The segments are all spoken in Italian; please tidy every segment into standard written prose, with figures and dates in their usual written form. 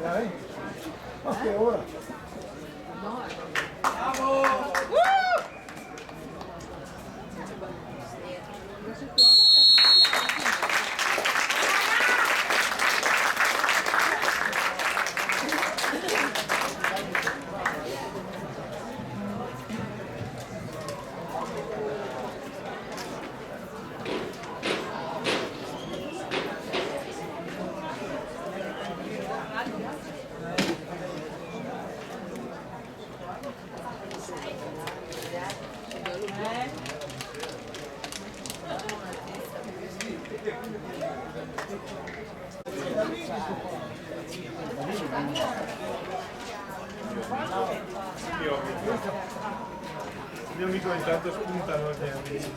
Dai. Ma che ora? Il mio amico intanto spuntano gli amici.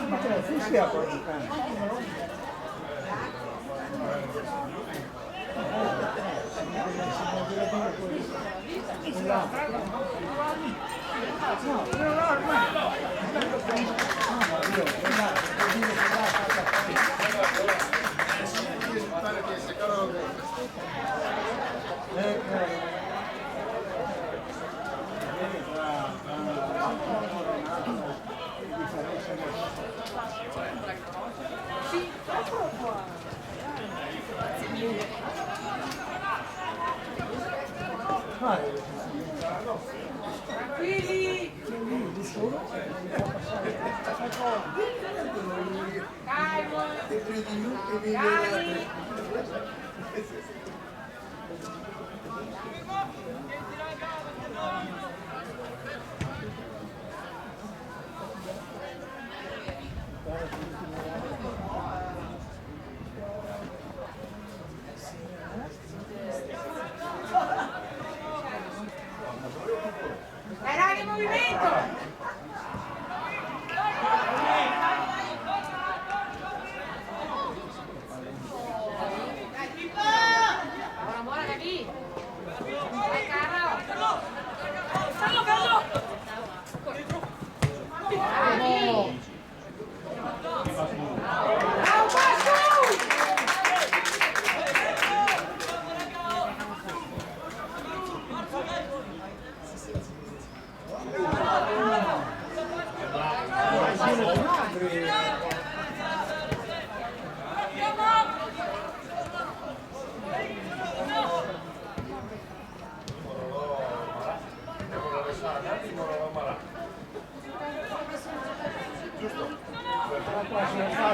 Ma che fischia poi? Era in movimento!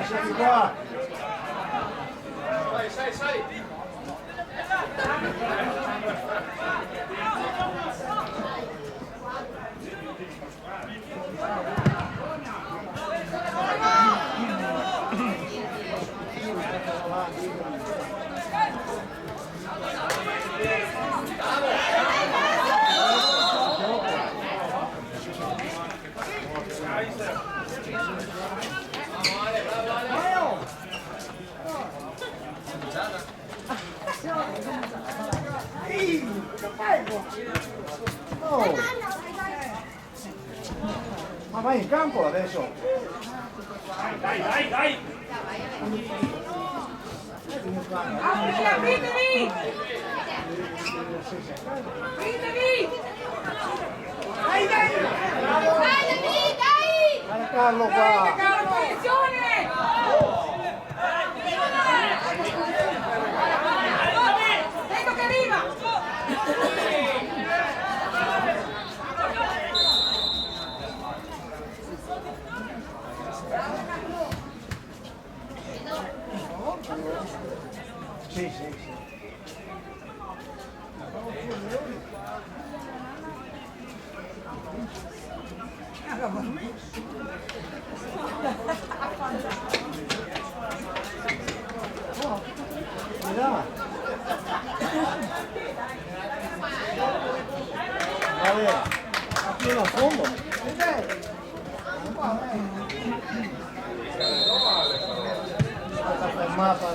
Scendi qua! Sai! Oh. Ma vai in campo adesso? Dai! Apritevi! Dai! Guarda Carlo qua! Attenzione! Ecco che arriva! Sì, sì, sì. Mira. Vale, aquí en el fondo. Sta fermata.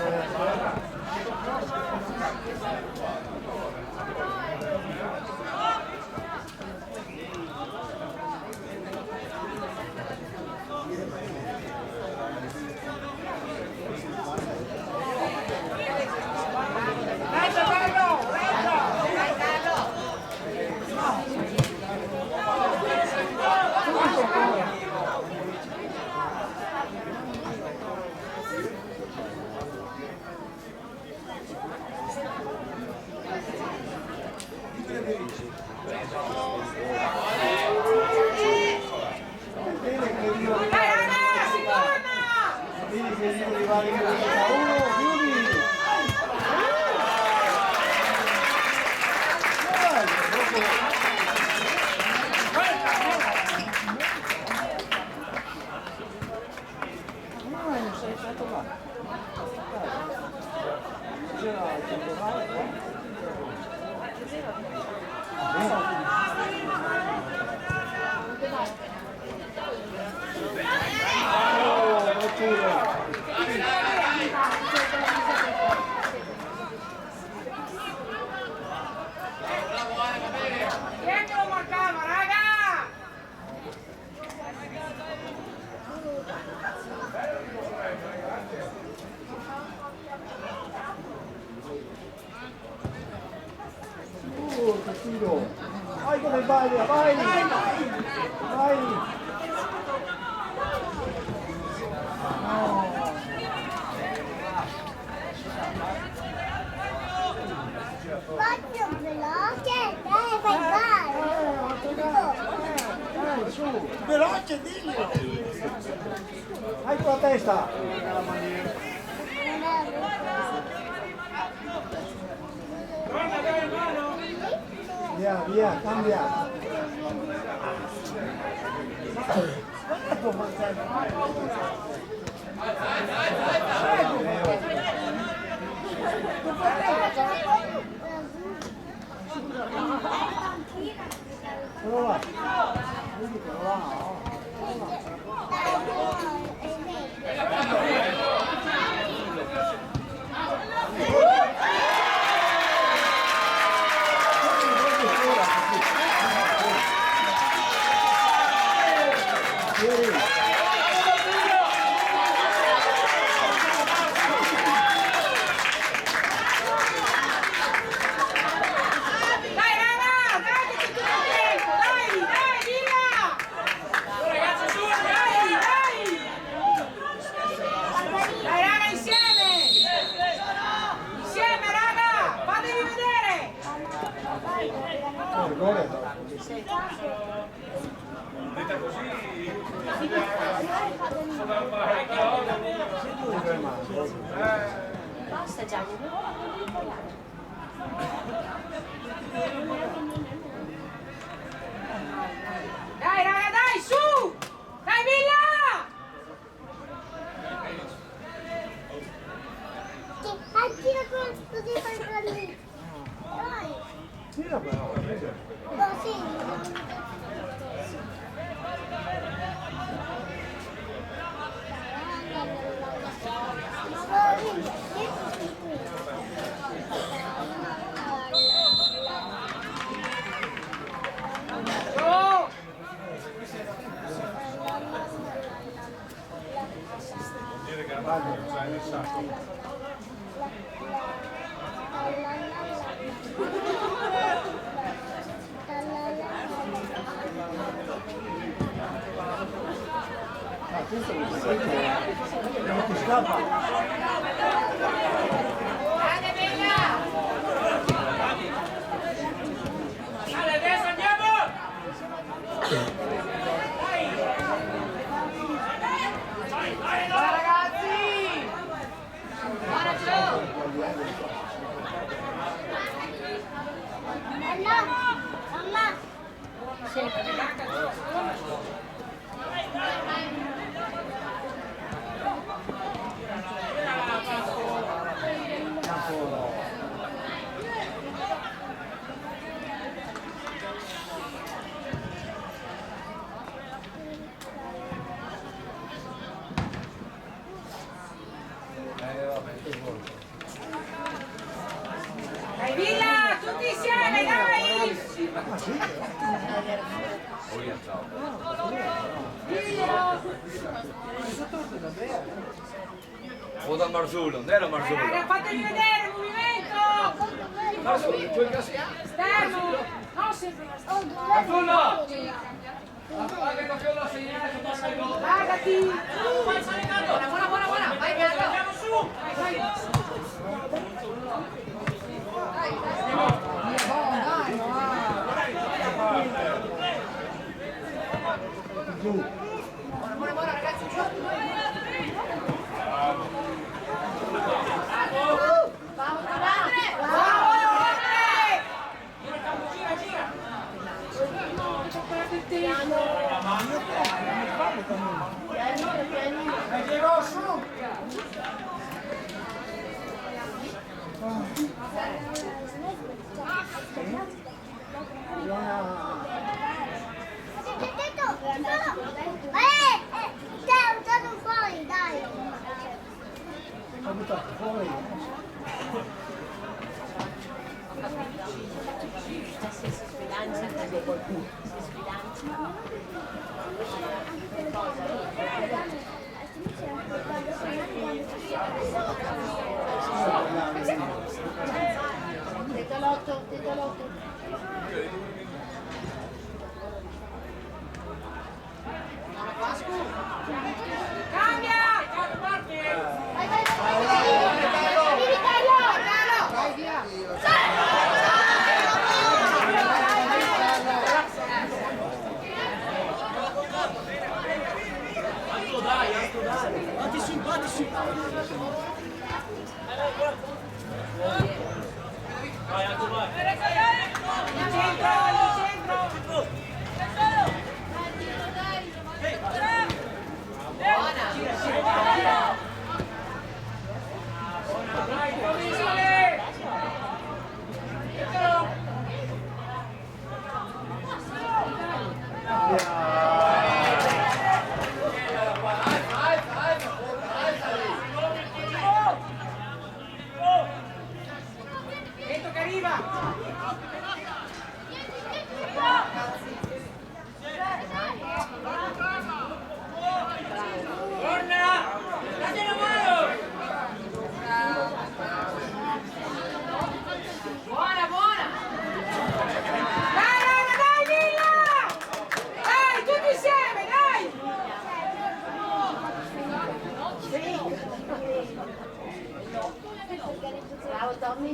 Dai raga, si torna! Vedi che devo arrivare in uno, chiudi! Ma non sei stato là. C'era il temporale qua. Chi è che lo marcava, raga? Che tiro! Vai come vai, vai! Vai! Faccio veloce, dai, vai, Su! Veloce, diglielo! Vai con la testa! Via, via, cambia! Solo là! Vedi che là, oh. Dai raga, dateci tutto il tempo, dai, dai, via! Ragazzi, su, dai, dai! Dai raga, insieme! Insieme raga, fatevi vedere! Il gol Detta così, Basta Gianni, non voglio parlare. Dai raga, dai, su! Dai, Villa! Tira così per lì. Dai. tira però! Così. Oh! dire che la non c'è nel sacco. Ah, questo lo sai che non ti scappa! Grande Villa! Dai, adesso andiamo! Dai ragazzi! Guarda giù! O da Marzullo, non era Marzullo. Fatevi vedere il movimento! Marzullo, tu il cazzo. Esterno! Non sempre la stessa. Marzullo! Guarda che tocca la segnale che passa il gol. Guardati! Buona, vai Carlo! Andiamo su! Vai! Buona ragazzi, giù! Fuori, dai! Ho buttato fuori. Titolotto. Cambia! Dentro che arriva! Torna! Date la mano! Buona! Dai, Lilla! Dai, tutti insieme, dai! Bravo Tommy.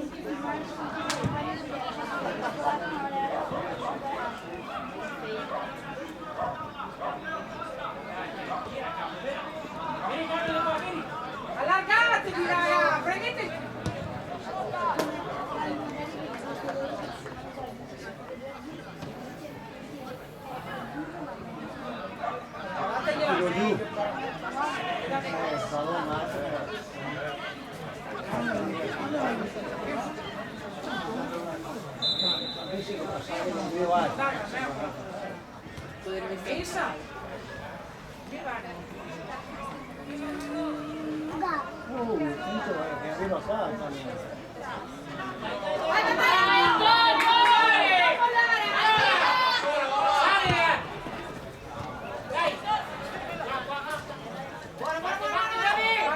Allargatevi, raga! Prendete... Tiro giù. Difesa! Tanto che arriva qua.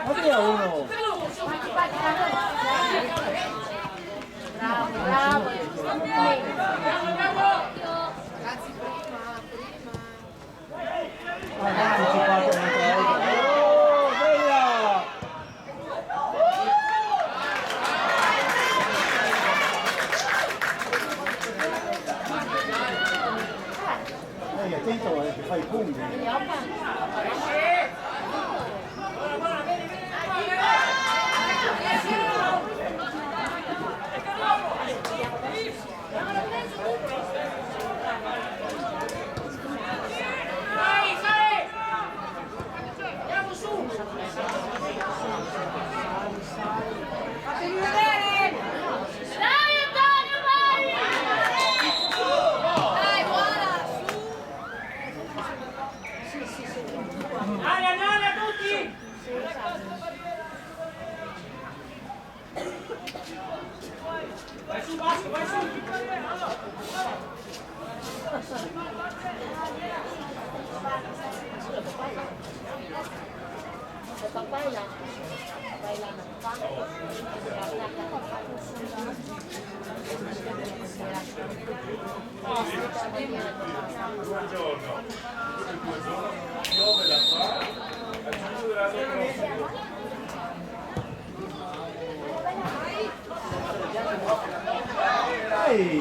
Ma via uno! Bravo. Attento che fai i punti. Fatevi vedere! Dai Antonio, vai! Dai, buona! Sì, Vai là. Vai là. Buongiorno. Dove la fa? Dai!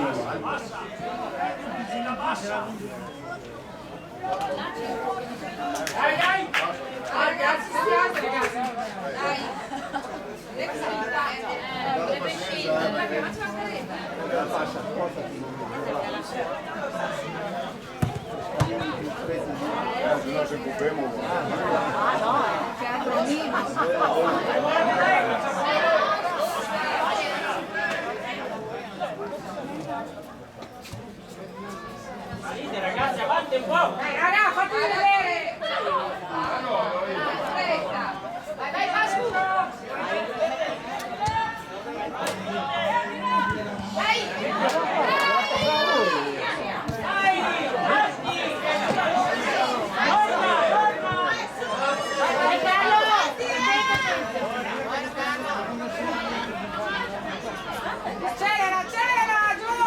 Dai! Ragazzi, state ragazzi! Dai! No, se occupiamo. Salite ragazzi, avanti un po'! Dai raga, fatti vedere! Vai, vai, Pascu! Accelera, accelera, giù!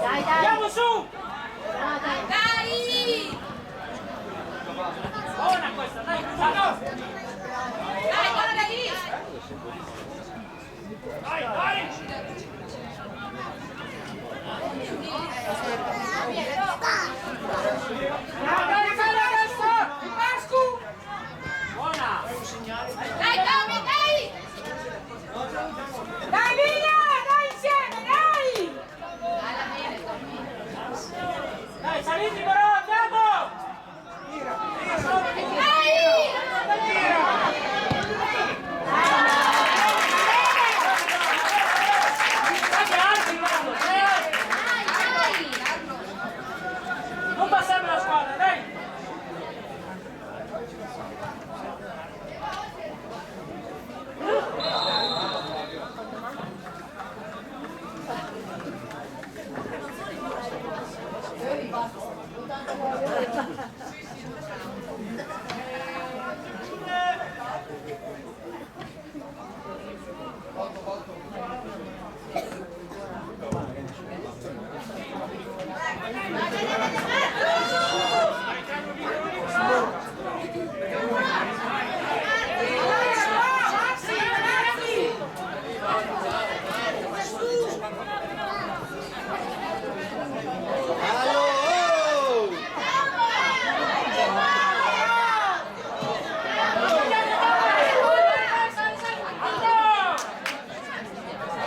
Dai, dai. Andiamo su! Dai! Buona questa, dai! Vado! Dai, guarda da lì! Vai, vai! Dai, adesso! Pascu! Buona! Dai, Tommy, dai! Dai, Vina! Dai insieme, dai! Dai, saliti però, andiamo! Dai, alti, vado! Non passare la squadra, dai!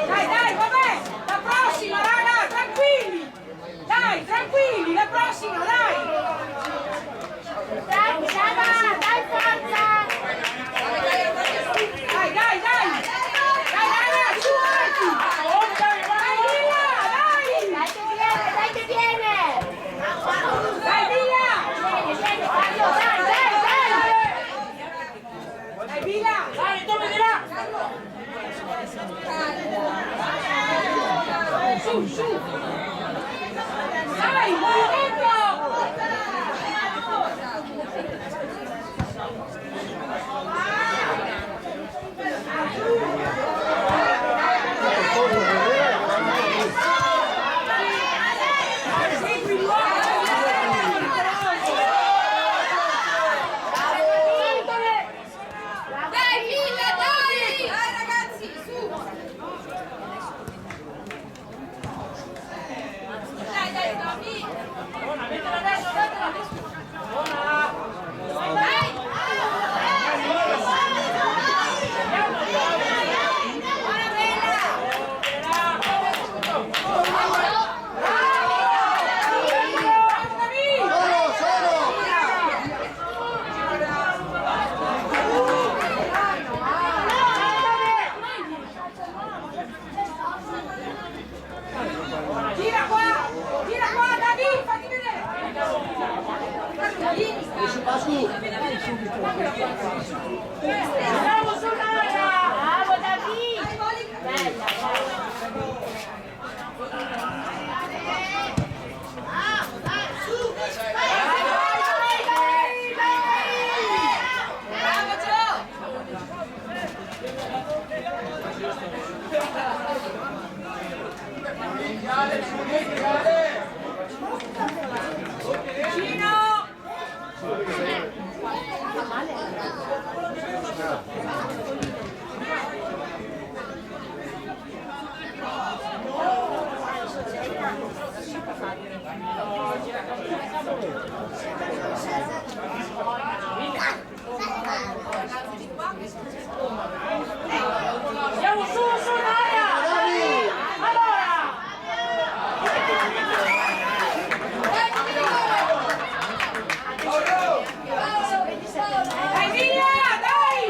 Dai, dai, vabbè! La prossima, raga, tranquilli! Dai, tranquilli! La Andiamo sull'area! Bravo David! Bella, Bravo Gio! Siamo sull'area! Allora! Dai via! Dai!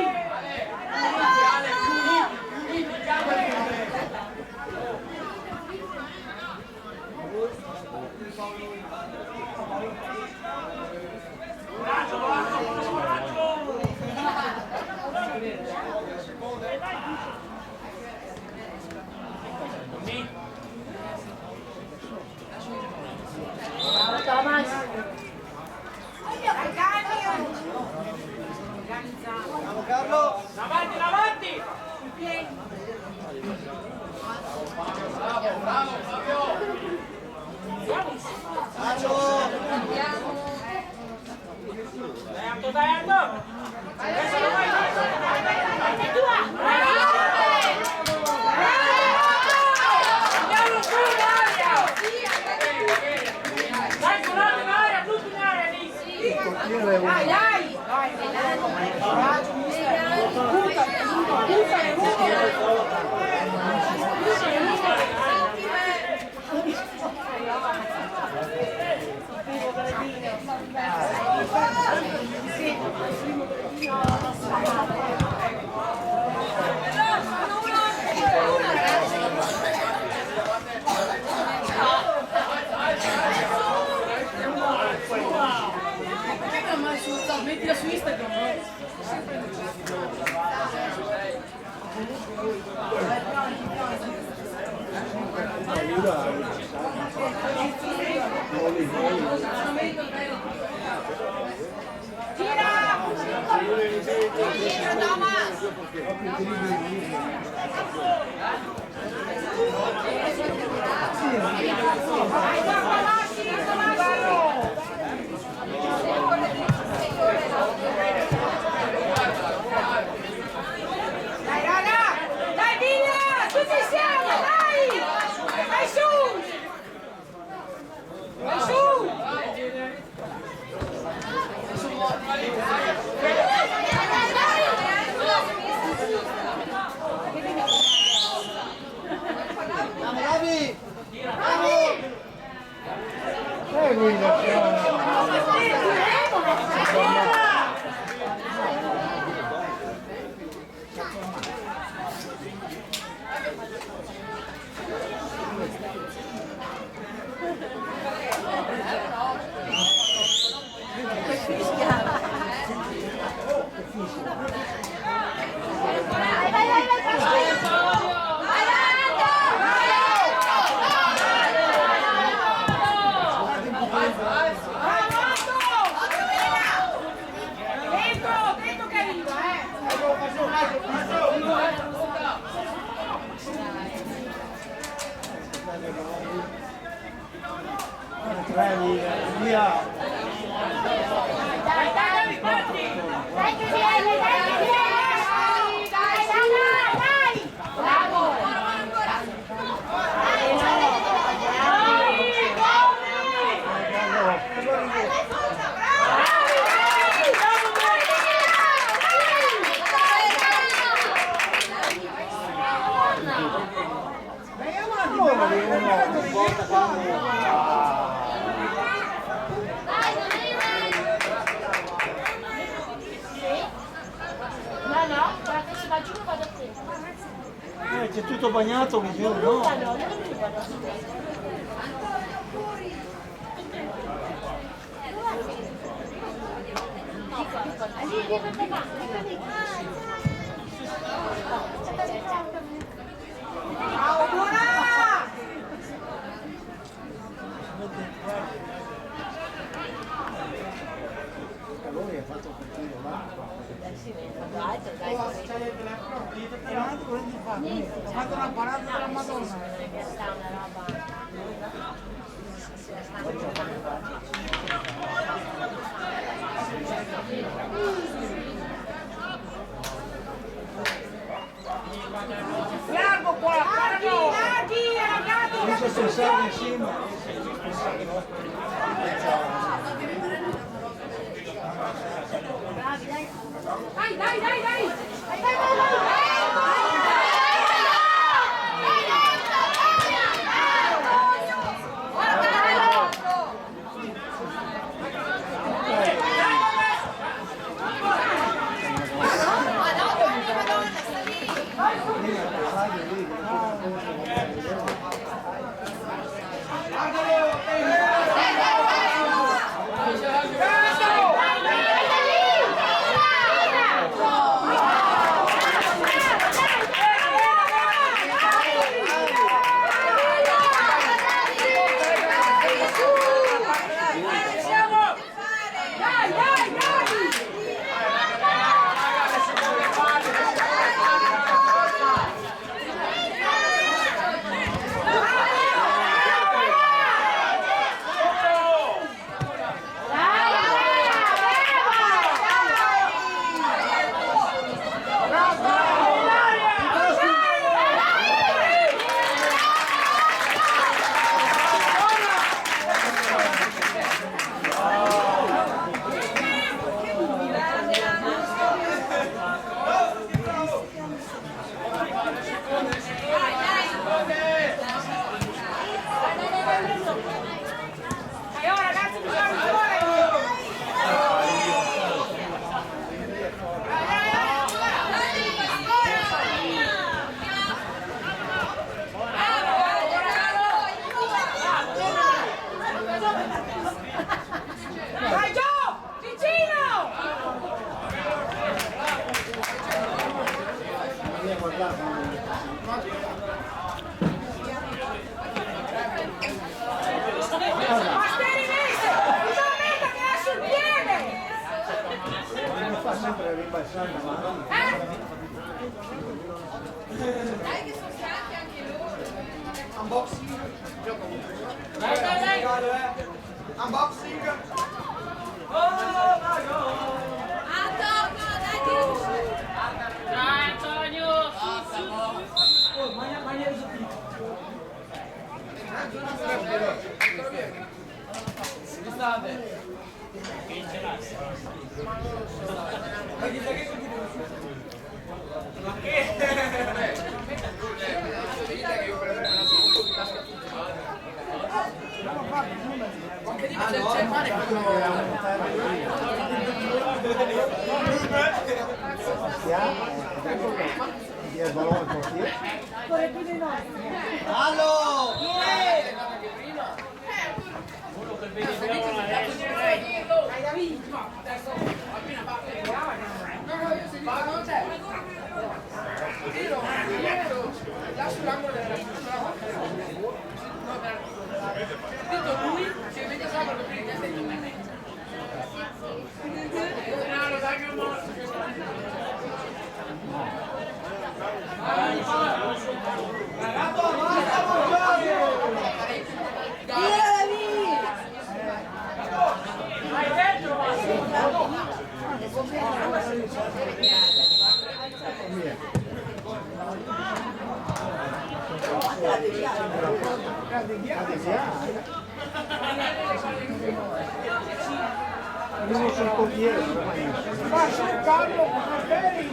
bravo Thomas! Bravo Carlo! Davanti, davanti! Dai Anto, dai Anto! Adesso lo vai! Andiamo su in aria! Dai, sull'area in aria, tutti in aria lì! Dai, dai! Mettila su Instagram, Dai raga! Dai via! Tutti insieme, dai! Vai su! Vai su! Bravi! Bravo! Segui l'azione! Dentro che arriva, Via! Dai, dai, parti! Dai che viene, dai che viene! Dai, dai, dai! Bravo! No, no, guarda se va giù lo vado a te. C'è tutto bagnato qui giù, no? No, io non mi vado a te. Andiamo! Ciao, buona! Lui ha fatto un pochino là. Ha fatto una parata della Madonna. Largo qua, largo! Larghi, ragazzi! Comincia a pensare insieme. Dai, dai, dai, dai! Sempre rimbalzando avanti. Dai che sono stanchi anche loro. Unboxing. Dai. Unboxing. Antonio, dai di su. Dai, Antonio! Via il balone portiere. Andiamo sul portiere. Ma sul calmo, Martelli.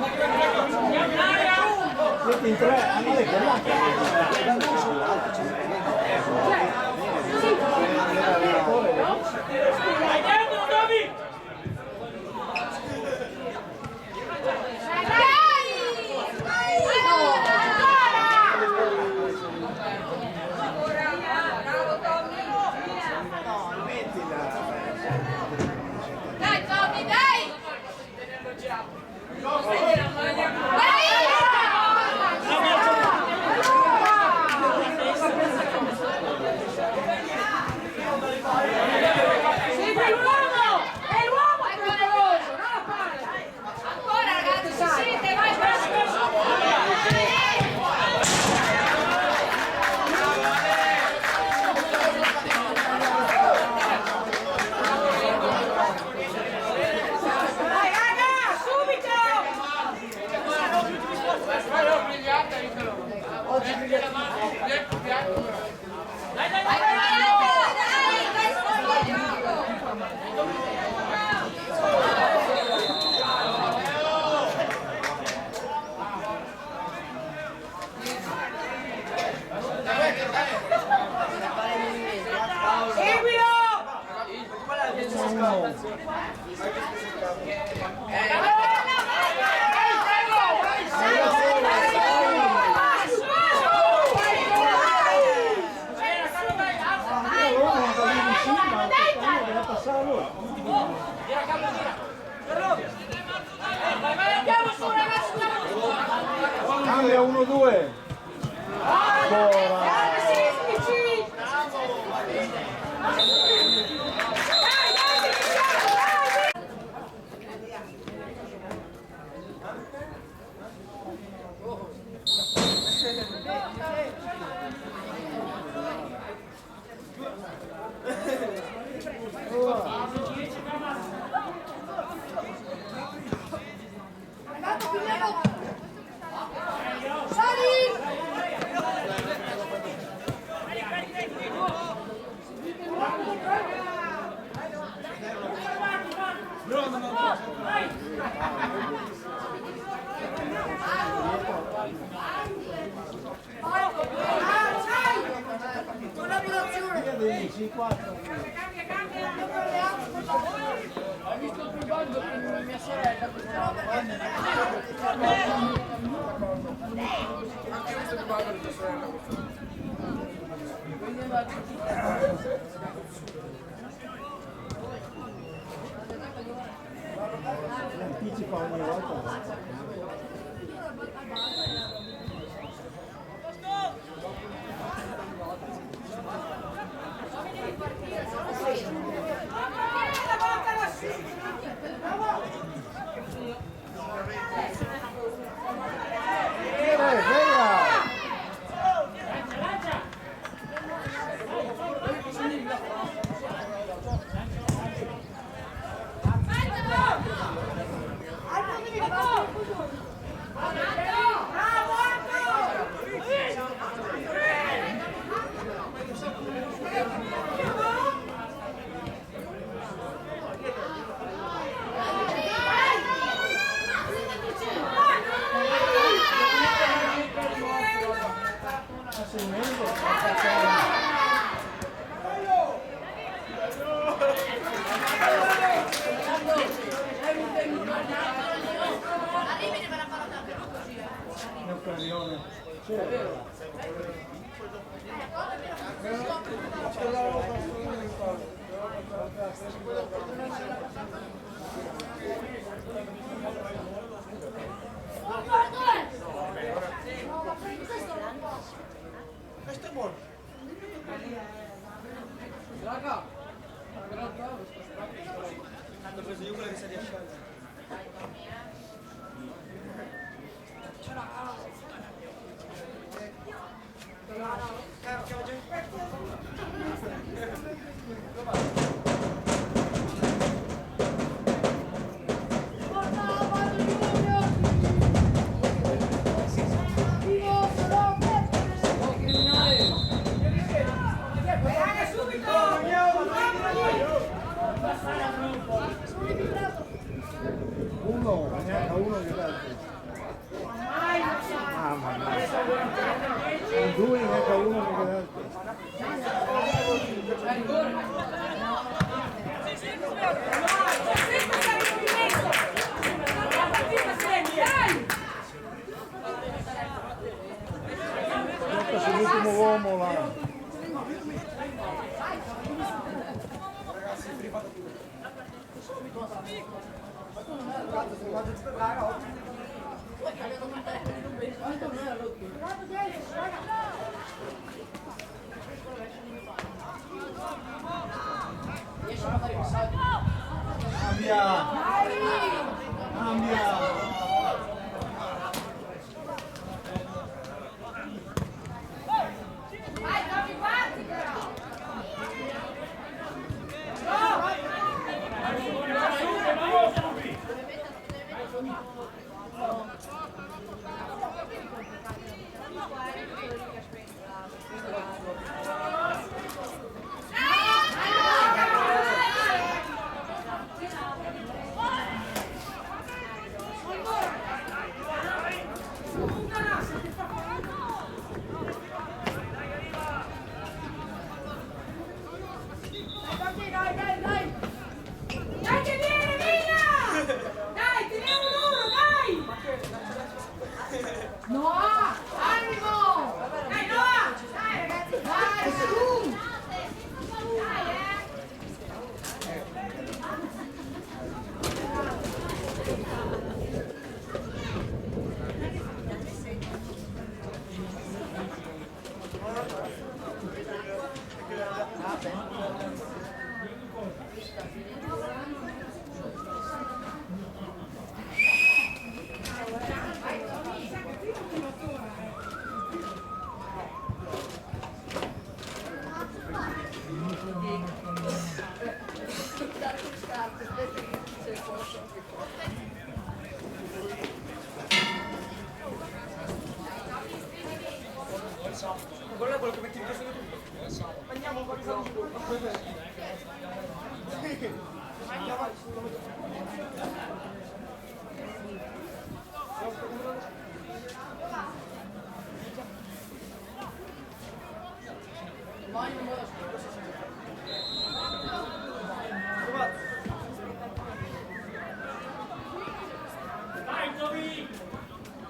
Siete in tre, andate con l'altro. Dai Tommy, dai! Cambia 1-2. Hai visto il privato con mia sorella? Anche questo privato con mia sorella. Anticipa ogni volta. Questo è buono. Raga, hanno preso io quella che si riesce a uno che dà mamma mia, due neanche uno che dà l'ultimo uomo là.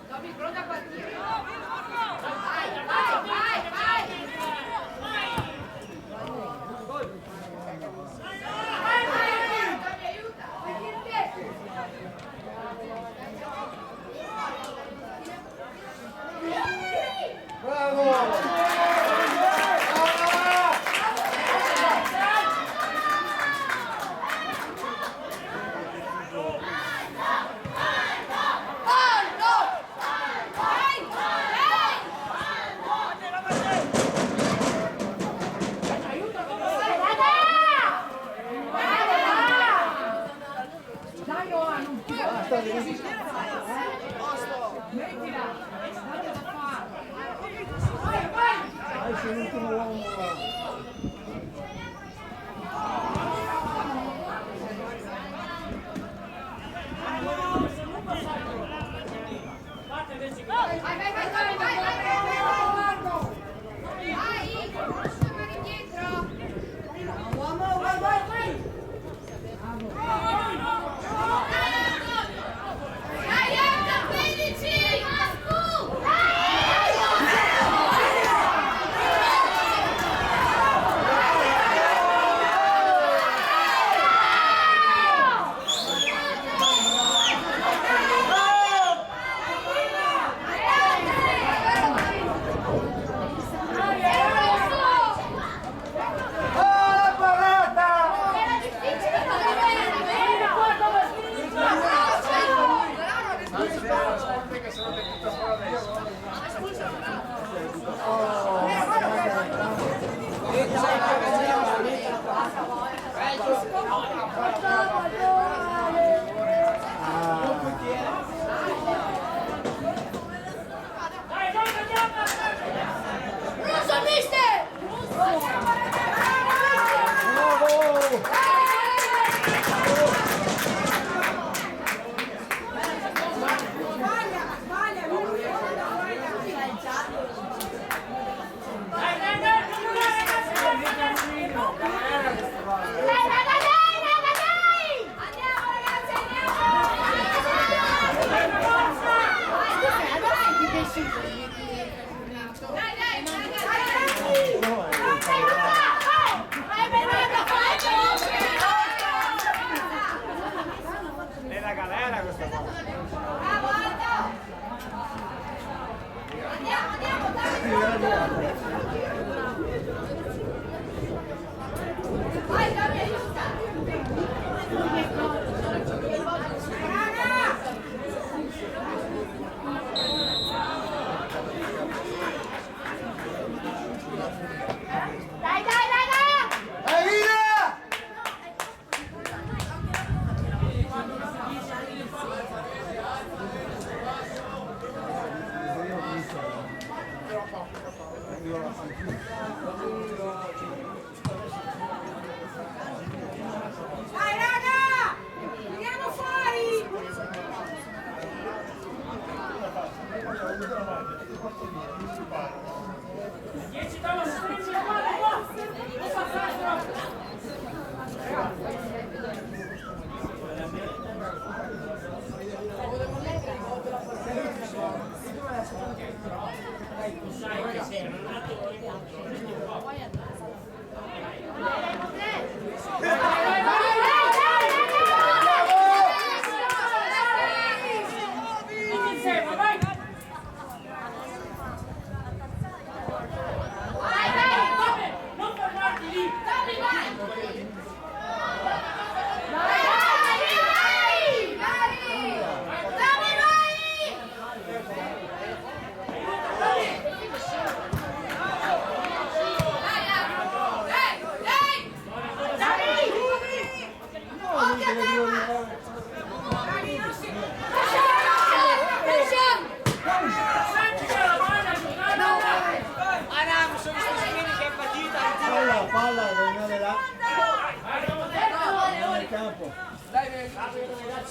Toby, pronta a partire. Dai, sei l'ultimo uomo.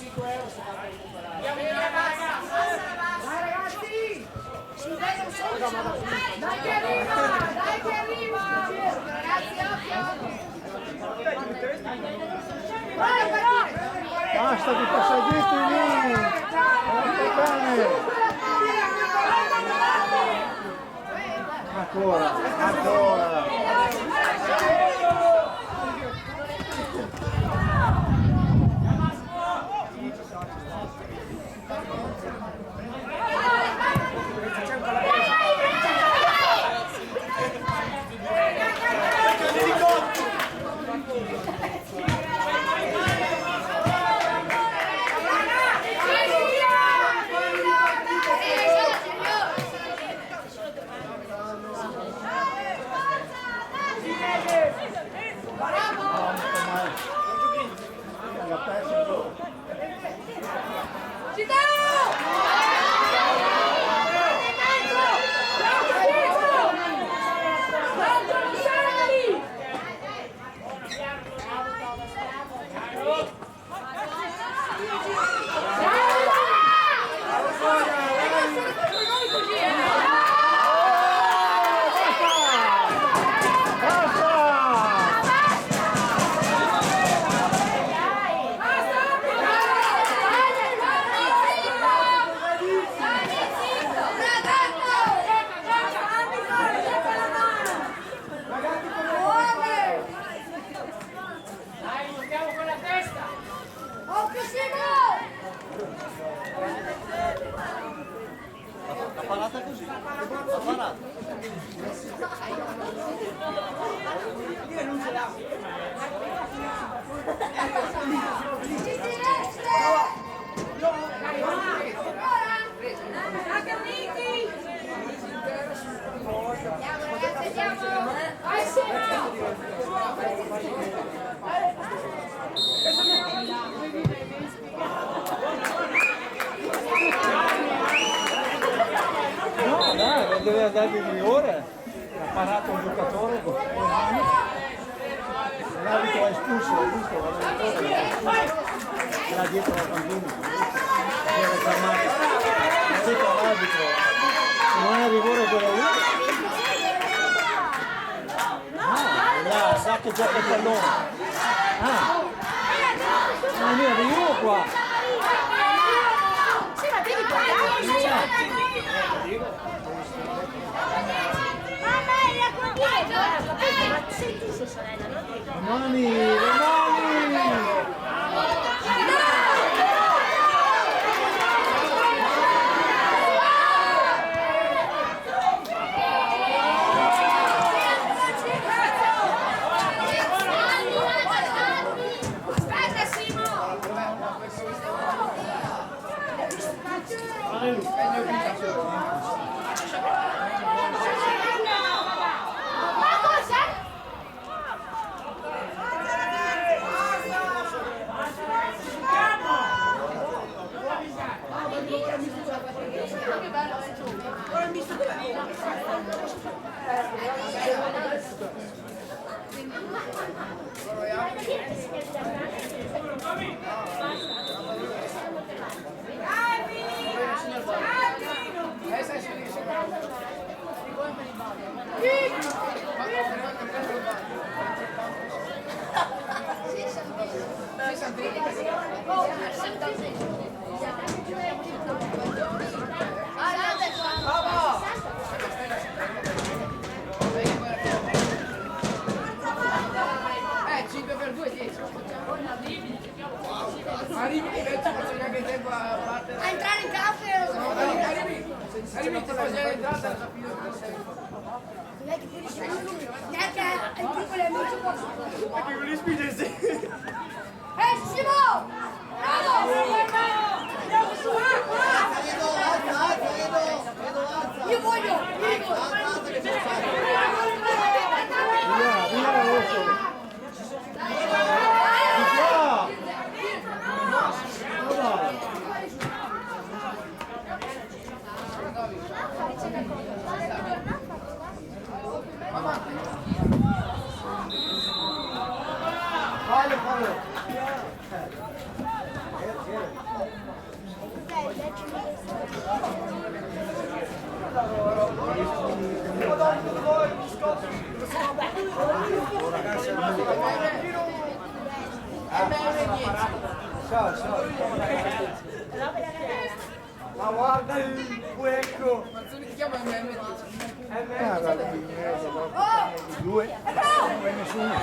5 euro se va a recuperare. Dai ragazzi! Dai che arriva! Dai che arriva! Ragazzi, occhio! Vai però! Basta di passaggetti lì! Ancora, ancora! Deve andare di rigore, ha parato un giocatore, l'arbitro ha espulso, l'ha visto, là dietro la bambina, deve fermare, ha detto all'arbitro, se non è rigore quello lì, no, là, sa che gioca il pallone, ma mia, veniamo qua, sì, ma devi guardare, ma senti se sorella, non ti le mani, le mani! Aspetta Simo! a entrare in campo Arrivi, ti fai l'entrata, neanche il piccolo amico può Perché con gli spingersi. Simo! Bravo! Io voglio! Via, rosso. Fallo. Ma guarda il fuoco! Ma tu ti chiama MM10? Due. Nessuno.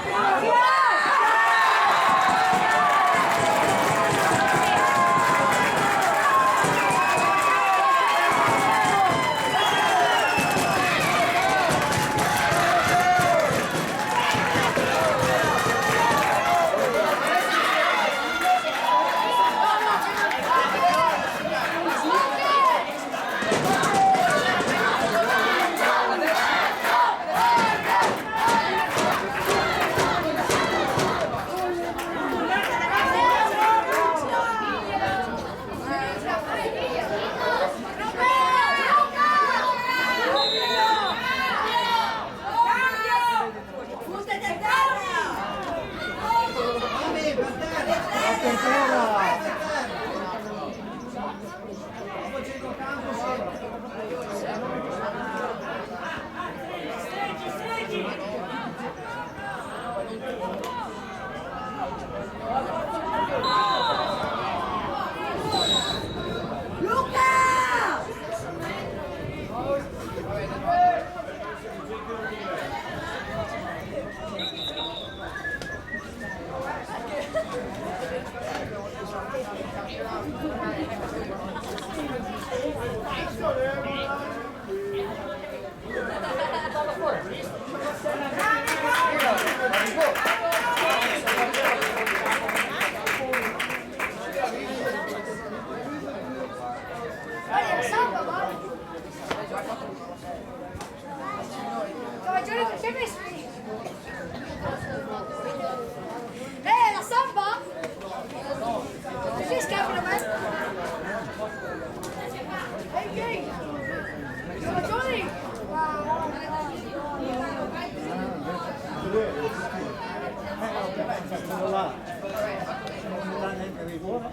La samba? Così scappa la maestra. Ehi, Johnny! Quello là. Non dà neanche rigore.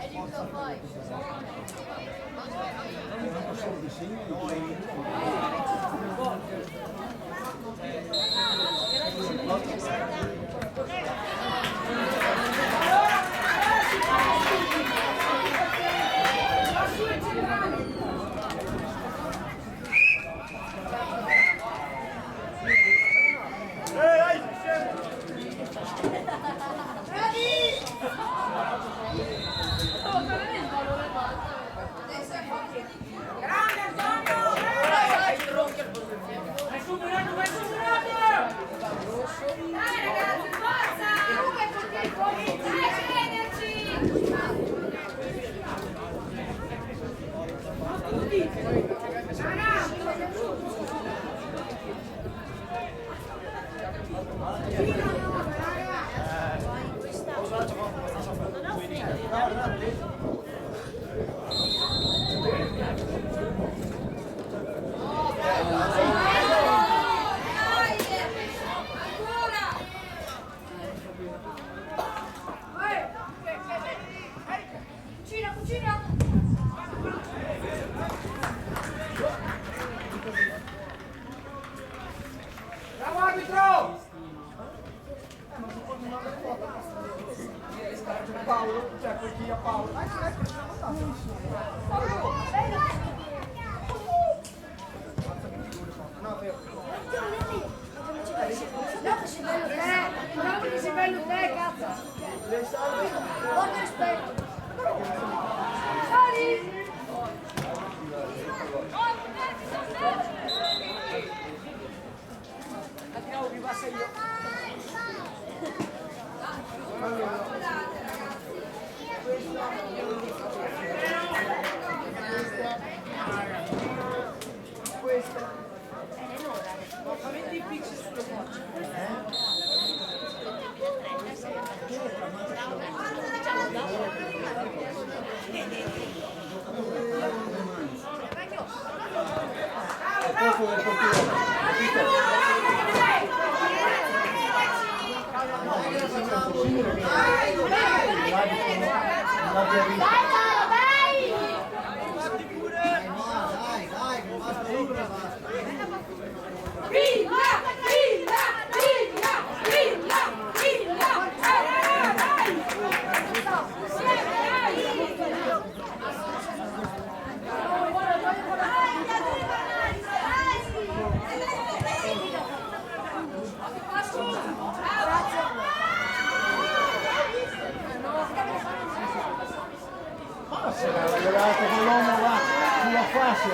Non sono vicini. Bravo arbitro! Paolo, cioè per chi a Paolo. Guarda sei bello te, cazzo! Guarda rispetto! Sali! Andiamo, vi passa io. Questa. No, fa 20 pixel sulle facce. Poco del Viva! Viva! fatto che l'uomo va sulla fascia.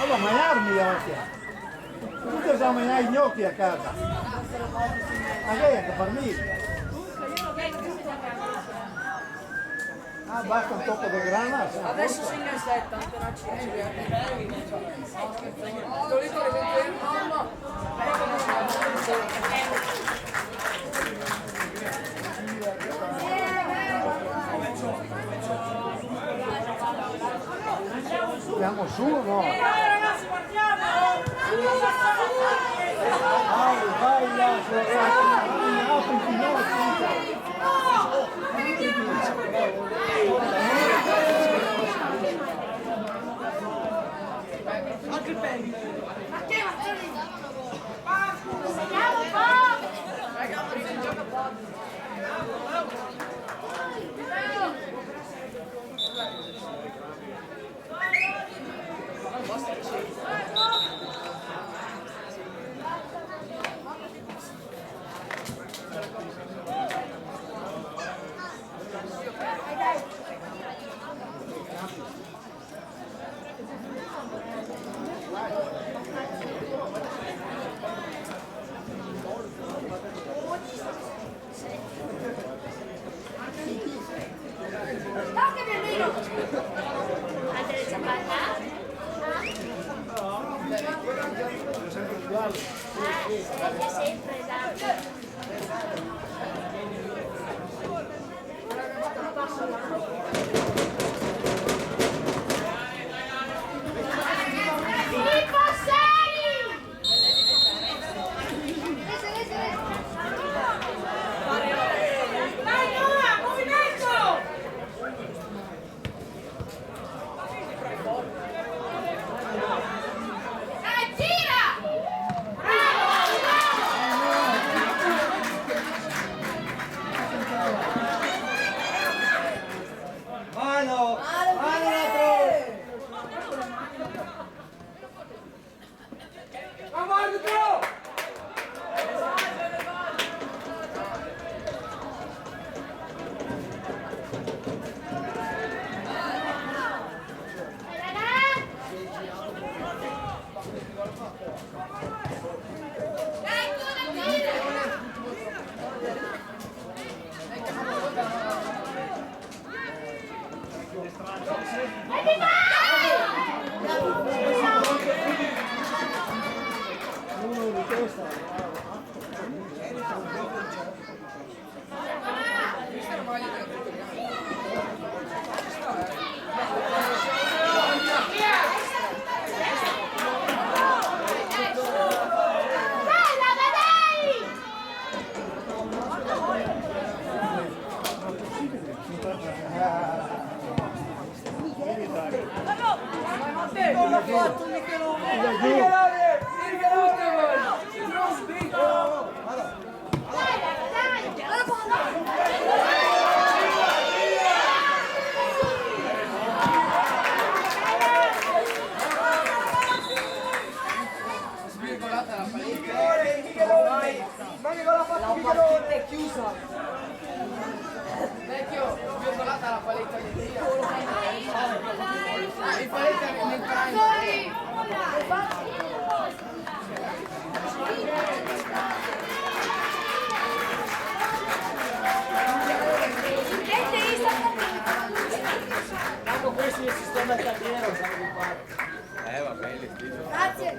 Allora, mangiarmi gli occhi. Tu devi mangiare i gnocchi a casa. A lei anche per me. Ah, basta un tocco di grana. Adesso segna il 7, appena ci sto lì con il mamma. Andiamo su o no? Ragazzi, partiamo! Vai là, apri il ginocchio. Anche il Peggy! Vediamo un po'. Tocca bambino. Altre le ciabatte? È sempre esatto. Filippo, sei! Dai, Noah, movimento! Dai, gira! Mano! Mano dentro! Vamos, árbitro! Dai, tu, gira! E Uno di testa. Bella, dai! Non ha fatto mica non Michelone! Non spingo! Dai, dai! La palla! Svirgolata la paletta. Michelone! Ma che cosa ha fatto Michelone? È chiusa. Vecchio, svirgolata la paletta di Dio. Il paletta nel prime. Tanto questo è il sistema italiano, siamo di parte. Vabbè, le schifo. Grazie!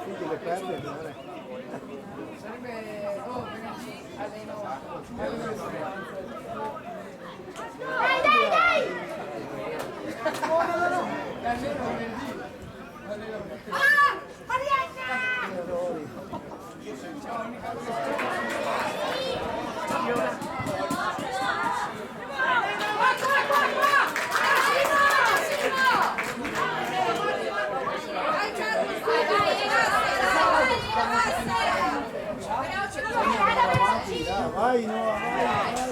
Quindi le vai Noah, vai.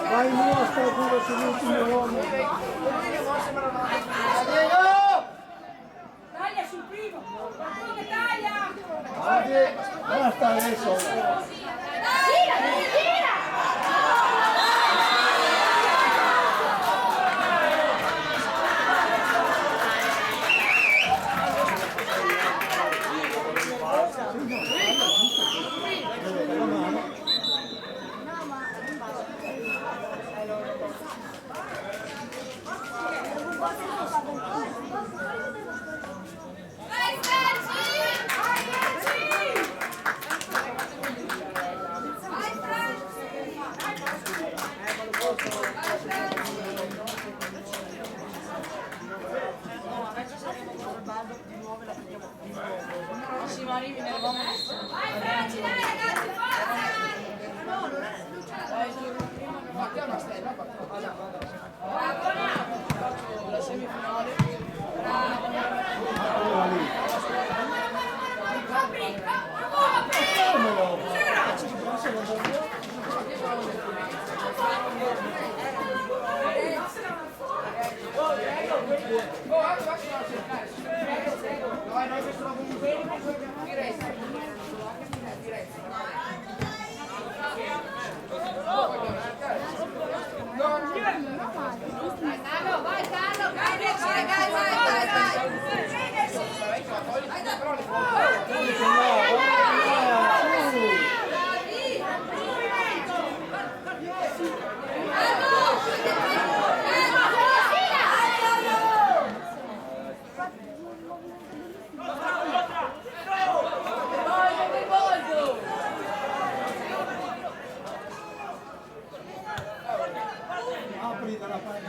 Vai mostra dove c'è l'ultimo uomo. Taglia sul primo! Come taglia? Basta adesso.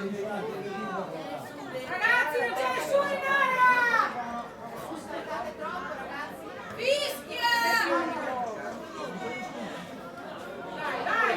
Tira! Ragazzi, non c'è nessuno in area! Fischia! Dai!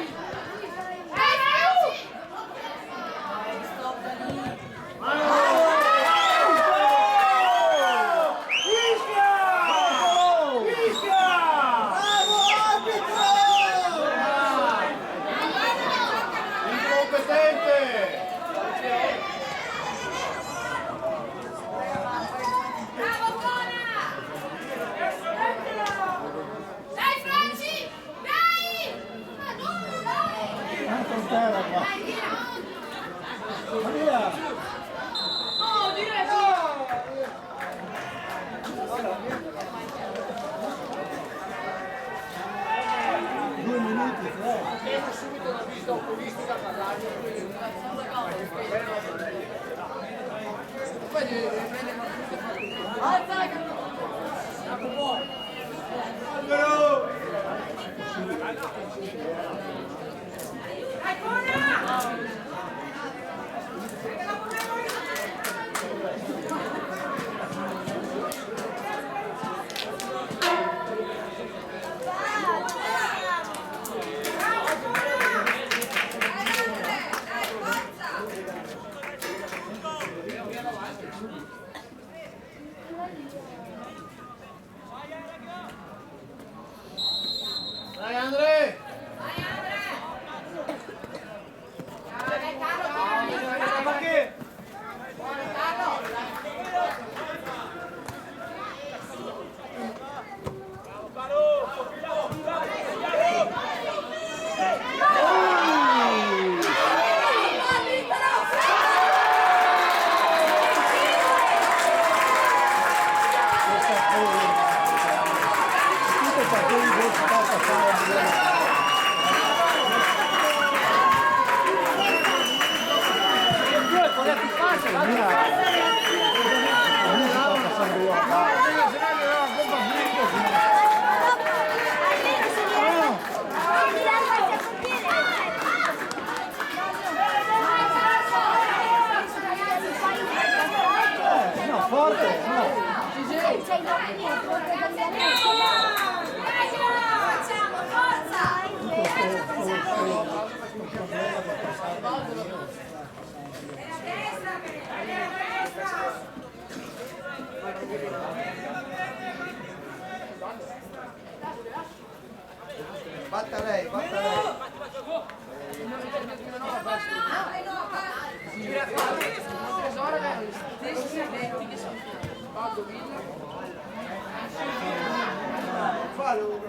No, forte, no. Batta lei, batta lei. Tesoro erano gli stessi addetti che sono Vado Villa. Fallo.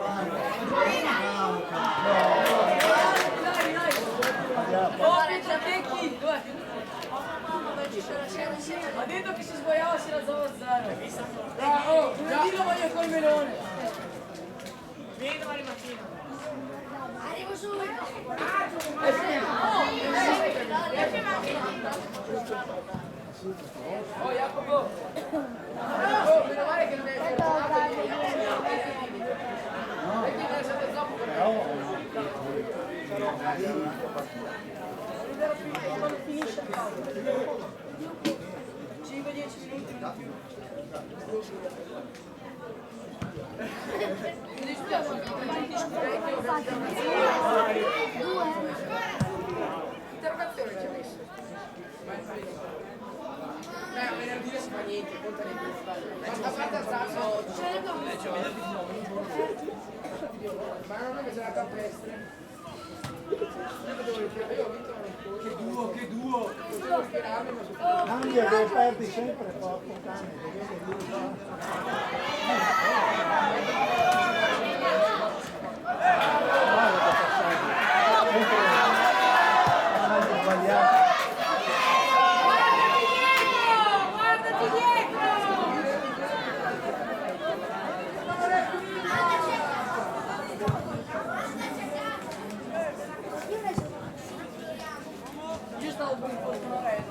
Ha detto che si sbagliava se la zona 0. Oh, lunedì lo voglio col melone. Vieni domani mattina. Arrivo subito. Oh, Jacopo. Oh, meno male che non è quando finisce il caldo. 5-10 minuti. Mi dispiace, ti scurecchio. Interrogazione ci ha messo. A venerdì non si fa niente, conta le due. Ma fate alzarlo. Ma non è che c'è la campestre. Che duo! Cambia che perdi sempre poco cane. Guardati dietro! Io stavo per incontrare.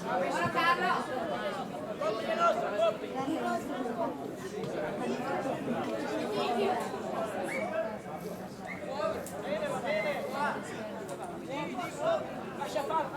Buona Carlo! Lascia fare.